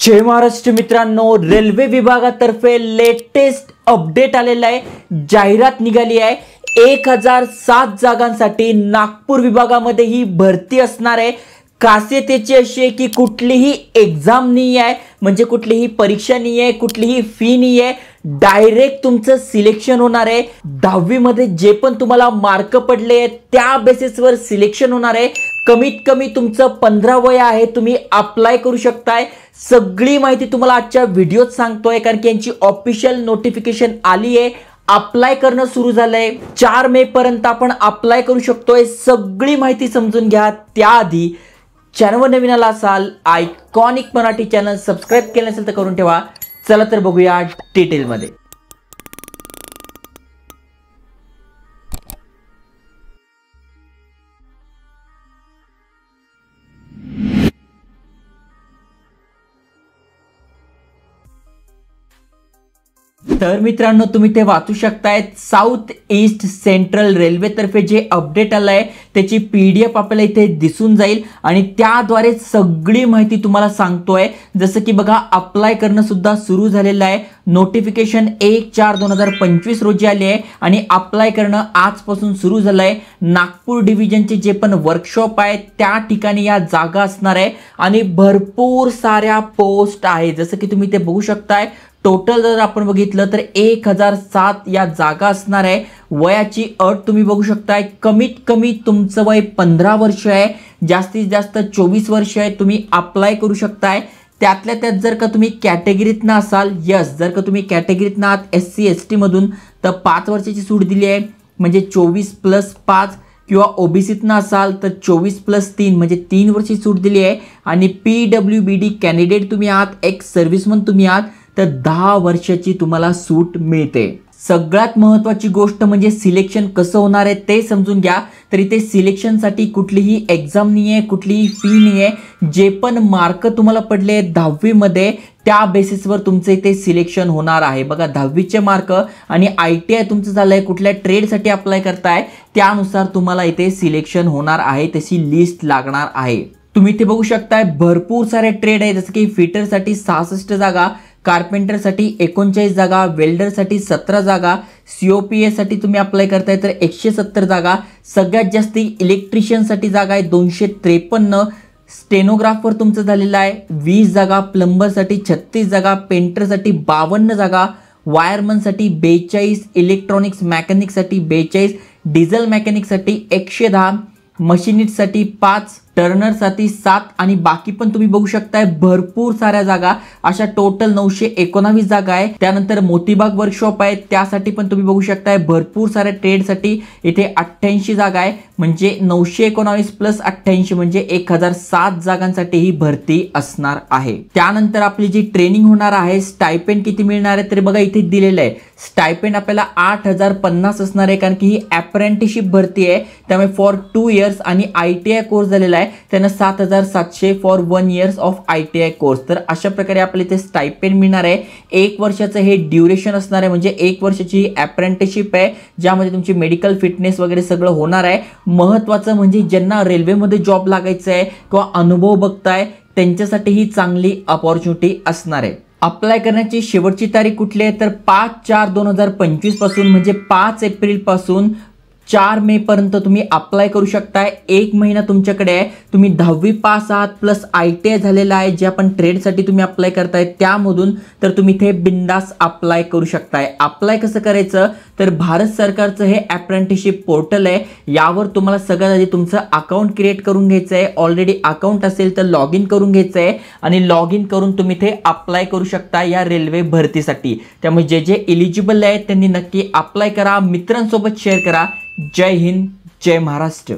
जय महाराष्ट्र मित्रांनो, रेल्वे विभागातर्फे latest update आलेला आहे। जाहिरात निघाली आहे 1007 जागांसाठी नागपूर विभागामध्ये ही भरती असणार आहे। खासियतेची अशी आहे की कुठलीही एग्जाम नाही आहे, म्हणजे कुठलीही परीक्षा नाही आहे, कुठलीही फी नाही आहे, डायरेक्ट तुमचं सिलेक्शन होणार आहे। 10वी मध्ये जे पण तुम्हाला मार्क पडले त्या बेसिसवर सिलेक्शन होणार आहे। कमीत कमी तुमचं 15 वय आहे, तुम्ही अप्लाय करू शकताय। सगळी माहिती तुम्हाला आजच्या व्हिडिओत सांगतोय, कारण की यांची ऑफिशियल नोटिफिकेशन आली आहे। अप्लाय करणं सुरू झालंय, 4 मे पर्यंत आपण अप्लाय करू शकतोय। सगळी माहिती समजून घ्या। त्याआधी चॅनलवर नवीन आला असाल, आयकॉनिक मराठी चॅनल सबस्क्राइब केलं नसेल तर करून ठेवा। चला तर बघूया डिटेल मध्ये। तर मित्रांनो, तुम्ही ते वाचू शकताय, साऊथ ईस्ट सेंट्रल रेल्वे तर्फे जे अपडेट आलंय त्याची पीडीएफ आपल्याला इथे दिसून जाईल आणि त्याद्वारे सगळी माहिती तुम्हाला सांगतोय। जसं की बघा, अप्लाय करणं सुद्धा सुरू झालेलं आहे। नोटिफिकेशन 1/4/2025 रोजी आली आहे आणि अप्लाय करणं आजपासून सुरू झालंय। नागपूर डिव्हिजनचे जे पण वर्कशॉप आहे त्या ठिकाणी या जागा असणार आहे आणि भरपूर साऱ्या पोस्ट आहे। जसं की तुम्ही ते बघू शकताय, टोटल जर आपण बघितलं तर 1007 या जागा असणार आहे। वयाची अट तुम्ही बघू शकताय, कमीत कमी तुमचं वय 15 वर्ष आहे, जास्तीत जास्त 24 वर्ष आहे, तुम्ही अप्लाय करू शकताय। त्यातल्या त्यात जर का तुम्ही कॅटेगरीतनं असाल, जर का तुम्ही कॅटेगरीतनं आहात SC ST मधून, तर 5 वर्षाची सूट दिली आहे, म्हणजे 24+5, किंवा ओबीसीतनं असाल तर 24+3 म्हणजे 3 वर्षी सूट दिली आहे। आणि PWBD कॅन्डिडेट तुम्ही आहात, एक्स सर्व्हिसमन तुम्ही आहात, तर 10 वर्षाची तुम्हाला सूट मिळते। सगळ्यात महत्त्वाची गोष्ट म्हणजे सिलेक्शन कसं होणार आहे ते समजून घ्या। तर इथे सिलेक्शनसाठी कुठलीही एग्जाम नाही आहे, कुठलीही फी नाही आहे। जे पण मार्क तुम्हाला पडले 10वी मध्ये त्या बेसिसवर तुमचं इथे सिलेक्शन होणार आहे। बघा, 10वीचे मार्क आणि ITI तुमचं झालंय, कुठल्या ट्रेडसाठी अप्लाय करताय त्यानुसार तुम्हाला इथे सिलेक्शन होणार आहे, तशी लिस्ट लागणार आहे। तुम्ही इथे बघू शकताय भरपूर सारे ट्रेड आहे, जसं की फिटरसाठी 66 जागा, कार्पेंटरसाठी 39 जागा, वेल्डरसाठी 17 जागा, COPS साठी तुम्ही अप्लाय करताय तर 170 जागा, सगळ्यात जास्त इलेक्ट्रिशियनसाठी जागा आहे 253, स्टेनोग्राफर तुमचं झालेलं आहे 20 जागा, प्लंबरसाठी 36 जागा, पेंटरसाठी 52 जागा, वायरमनसाठी 42, इलेक्ट्रॉनिक्स मेकॅनिकसाठी 42, डिझेल मेकॅनिकसाठी 110, मशिनिस्टसाठी 5, टर्नरसाठी 7 आणि बाकी पण तुम्ही बघू शकताय भरपूर साऱ्या जागा, अशा टोटल 919 जागा आहे। त्यानंतर मोतीबाग वर्कशॉप आहे, त्यासाठी पण तुम्ही बघू शकताय भरपूर साऱ्या ट्रेडसाठी इथे 88 जागा आहे, म्हणजे 919 + 88 म्हणजे 1007 जागांसाठी ही भरती असणार आहे। त्यानंतर आपली जी ट्रेनिंग होणार आहे, स्टायपेंड किती मिळणार आहे तर बघा इथे दिलेलं आहे। स्टायपेंड आपल्याला 8050 असणार आहे, कारण की ही अप्रेंटिसशिप भरती आहे, त्यामुळे फॉर 2 इयर्स आणि ITI कोर्स झालेला आहे त्यांना 7700 for 1 years of ITI course. तर अशा प्रकारे आपल्याला इथे स्टायपेंड मिळणार आहे। 1 वर्षाचं हे ड्युरेशन असणार आहे, म्हणजे 1 वर्षाची अप्रेंटिसशिप आहे, ज्यामध्ये तुमची मेडिकल फिटनेस वगैरे सगळं होणार आहे। महत्त्वाचं म्हणजे ज्यांना रेल्वेमध्ये जॉब लागायचं आहे किंवा अनुभव बघताय त्यांच्यासाठी ही चांगली अपॉर्च्युनिटी असणार आहे। अप्लाय करण्याची शेवटची तारीख कुठली आहे तर 5/4/2025 पासून, म्हणजे 5 एप्रिल पासून 4 मे पर्यंत तुम्ही अप्लाय करू शकताय। 1 महिना तुमच्याकडे आहे। तुम्ही 10वी पास आहात प्लस ITI झालेला आहे, जे आपण ट्रेडसाठी तुम्ही अप्लाय करताय त्यामधून, तर तुम्ही इथे बिंदास अप्लाय करू शकताय। अप्लाय कसं करायचं तर भारत सरकारचं हे अप्रेंटिसशिप पोर्टल आहे, यावर तुम्हाला सगळ्यात आधी तुमचं अकाउंट क्रिएट करून घ्यायचं आहे। ऑलरेडी अकाउंट असेल तर लॉग इन करून घ्यायचं आहे आणि लॉग इन करून तुम्ही इथे अप्लाय करू शकता या रेल्वे भरतीसाठी। त्यामुळे जे जे एलिजिबल आहेत त्यांनी नक्की अप्लाय करा, मित्रांसोबत शेअर करा। जय हिंद, जय महाराष्ट्र।